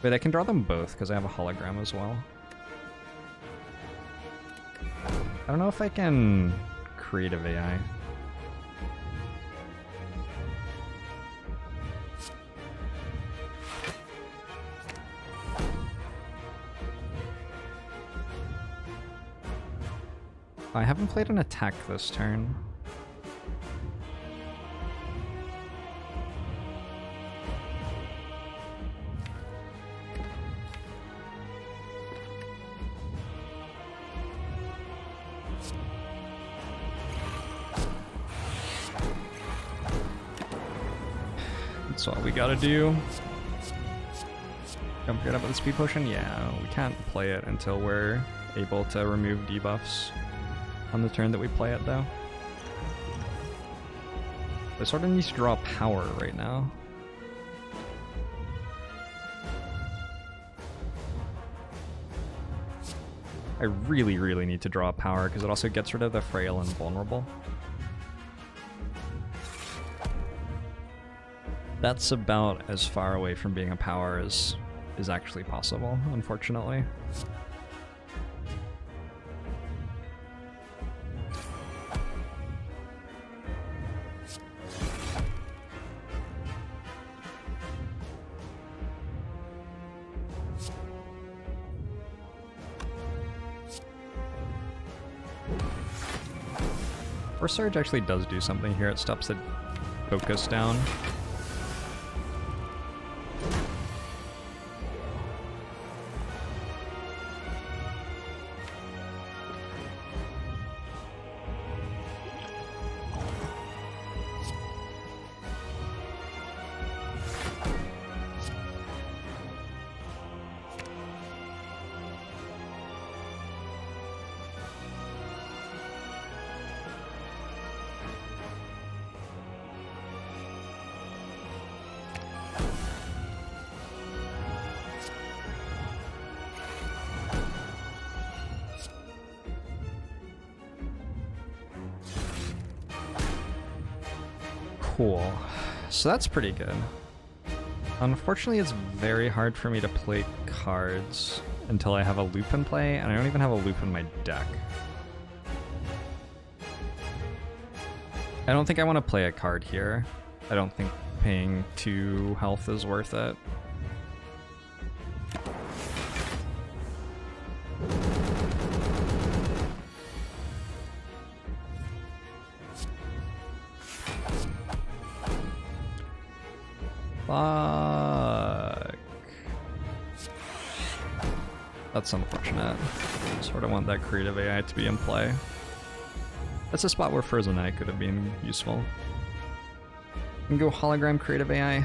But I can draw them both, because I have a hologram as well. I don't know if I can creative AI. I haven't played an attack this turn. That's all we gotta do. Don't forget about the speed potion? Yeah, we can't play it until we're able to remove debuffs on the turn that we play it, though. I sort of need to draw power right now. I really, really need to draw a power because it also gets rid of the frail and vulnerable. That's about as far away from being a power as is actually possible, unfortunately. Force Surge actually does do something here. It stops the focus down. Cool. So that's pretty good. Unfortunately, it's very hard for me to play cards until I have a loop in play, and I don't even have a loop in my deck. I don't think I want to play a card here. I don't think paying 2 health is worth it. Fuck. That's unfortunate. Sort of want that creative AI to be in play. That's a spot where Frozen Eye could have been useful. We can go hologram creative AI.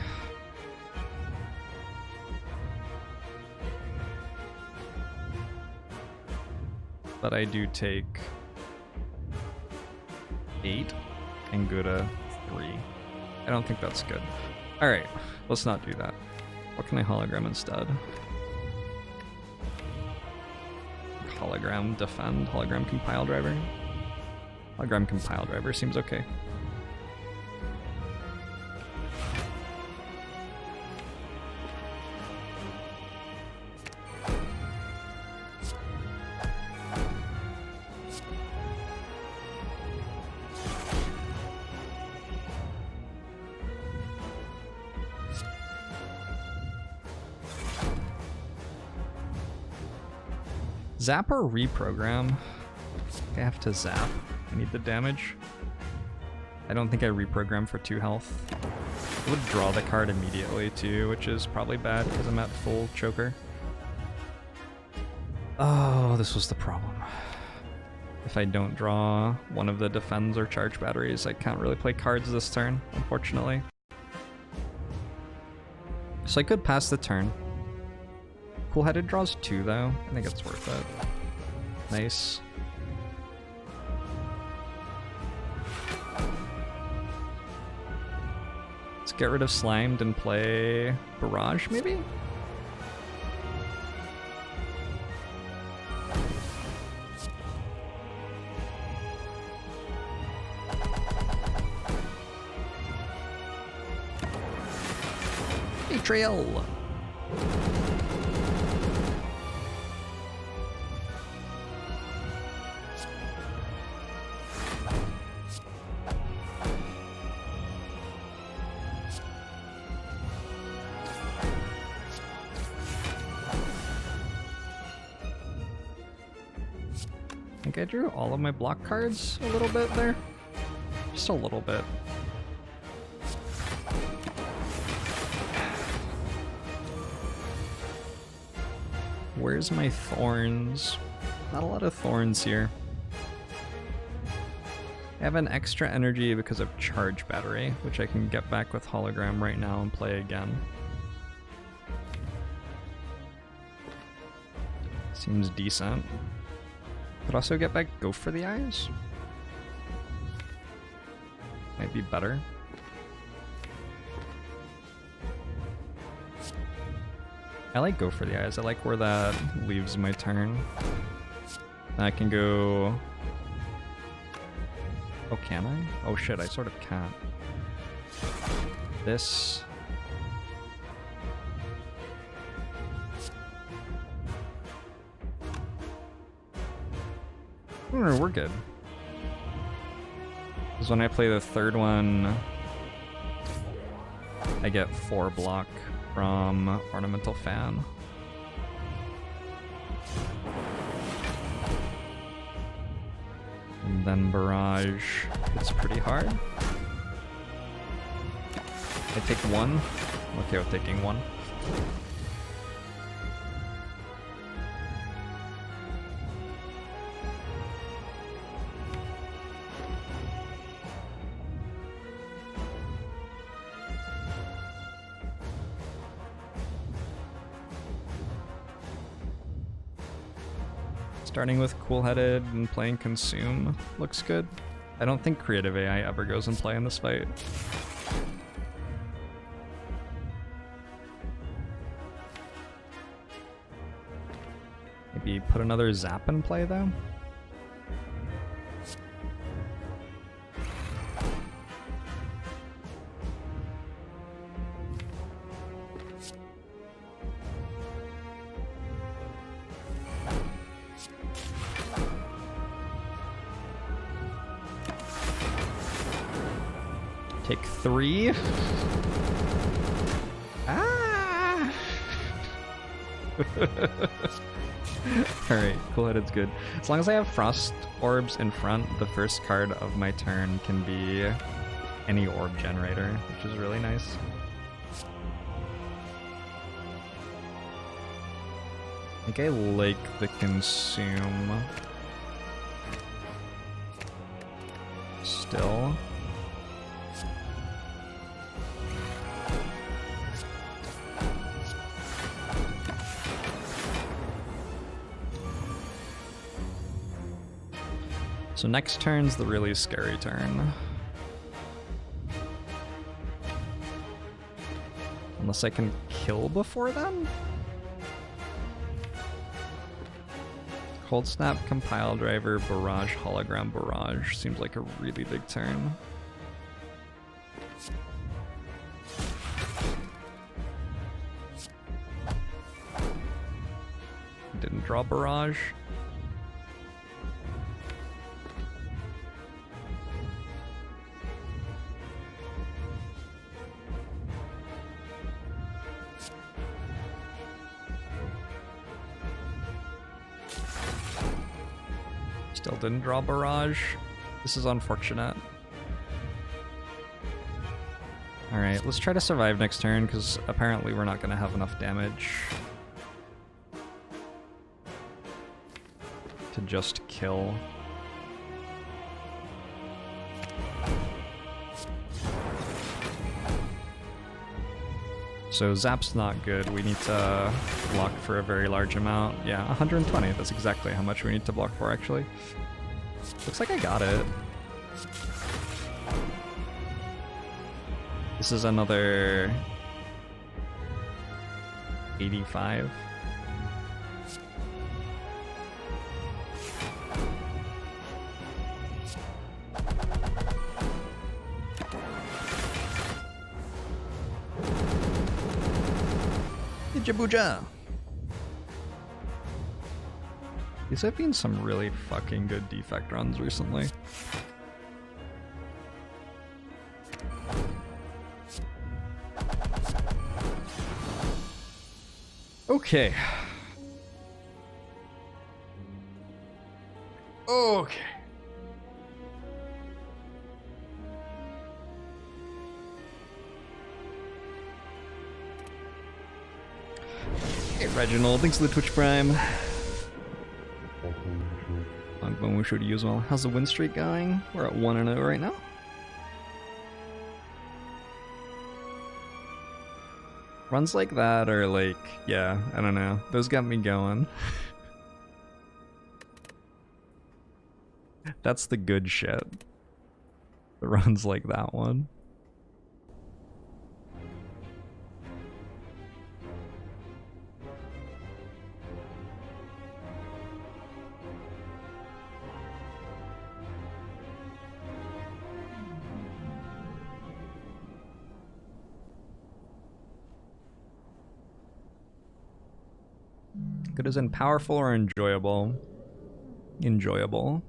But I do take 8 and go to 3. I don't think that's good. Alright, let's not do that. What can I hologram instead? Hologram defend, hologram compile driver. Hologram compile driver seems okay. Zap or reprogram? I have to zap. I need the damage. I don't think I reprogram for 2 health. I would draw the card immediately too, which is probably bad because I'm at full choker. Oh, this was the problem. If I don't draw one of the defends or charge batteries, I can't really play cards this turn, unfortunately. So I could pass the turn. Cool-headed draws 2 though. I think it's worth it. Nice. Let's get rid of Slimed and play Barrage, maybe? Betrayal! I think I drew all of my block cards a little bit there. Just a little bit. Where's my thorns? Not a lot of thorns here. I have an extra energy because of charge battery, which I can get back with hologram right now and play again. Seems decent. Could also get back Go for the Eyes. Might be better. I like Go for the Eyes. I like where that leaves my turn. I can go... Oh, can I? Oh shit, I sort of can't. This... We're good. Because when I play the third one, I get 4 block from Ornamental Fan. And then Barrage hits pretty hard. I take 1. I'm okay with taking 1. Starting with Cool-Headed and playing Consume looks good. I don't think Creative AI ever goes in play in this fight. Maybe put another Zap in play though? Take 3. Ah! Alright, Cool-Headed's good. As long as I have Frost Orbs in front, the first card of my turn can be any orb generator, which is really nice. I think I like the Consume still. So next turn's the really scary turn. Unless I can kill before then? Cold Snap, Compile Driver, Barrage, Hologram, Barrage. Seems like a really big turn. Didn't draw Barrage. Still didn't draw Barrage. This is unfortunate. Alright, let's try to survive next turn, because apparently we're not going to have enough damage to just kill. So Zap's not good. We need to block for a very large amount. Yeah, 120. That's exactly how much we need to block for, actually. Looks like I got it. This is another 85. Jabuja! These have been some really fucking good Defect runs recently. Okay. Okay. Hey Reginald, thanks for the Twitch Prime. Muuuu to you as well. How's the win streak going? We're at 1-0 right now. Runs like that are like, yeah, I don't know. Those got me going. That's the good shit. The runs like that one. Good as in powerful or enjoyable? Enjoyable.